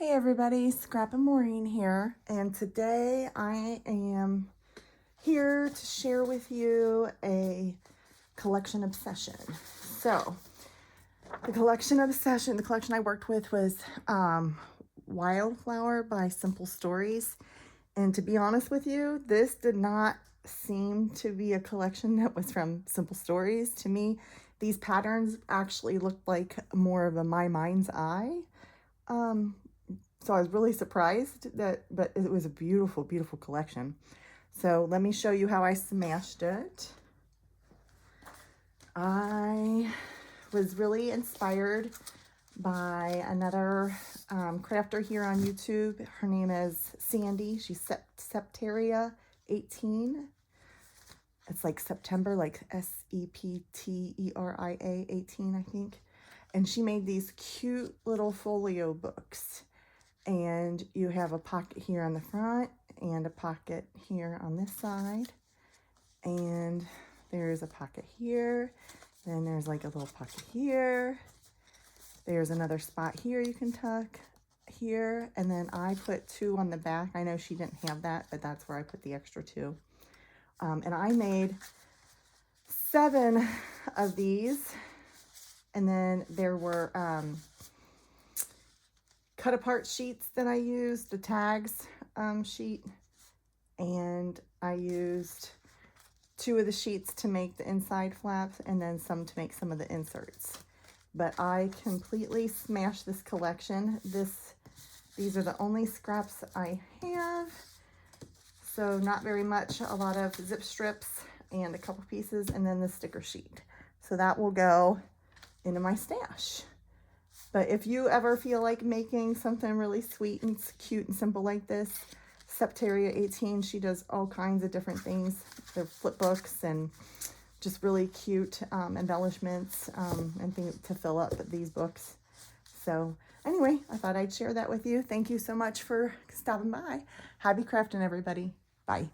Hey everybody, Scrap and Maureen here, and today I am here to share with you a collection obsession. So, the collection I worked with was Wildflower by Simple Stories, and to be honest with you, this did not seem to be a collection that was from Simple Stories. To me, these patterns actually looked like more of a My Mind's Eye. So I was really surprised but it was a beautiful, beautiful collection. So let me show you how I smashed it. I was really inspired by another crafter here on YouTube. Her name is Sandy. She's Septeria 18. It's like September, like Septeria 18, I think. And she made these cute little folio books. And you have a pocket here on the front and a pocket here on this side. And there's a pocket here. Then there's like a little pocket here. There's another spot here you can tuck here. And then I put 2 on the back. I know she didn't have that, but that's where I put the extra 2. And I made 7 of these. And then there were cut apart sheets that I used, the tags sheet, and I used 2 of the sheets to make the inside flaps and then some to make some of the inserts. But I completely smashed this collection. These are the only scraps I have, so not very much, a lot of zip strips and a couple pieces, and then the sticker sheet. So that will go into my stash. But if you ever feel like making something really sweet and cute and simple like this, Septeria 18, she does all kinds of different things. They're flip books and just really cute embellishments and things to fill up these books. So anyway, I thought I'd share that with you. Thank you so much for stopping by. Happy crafting, everybody. Bye.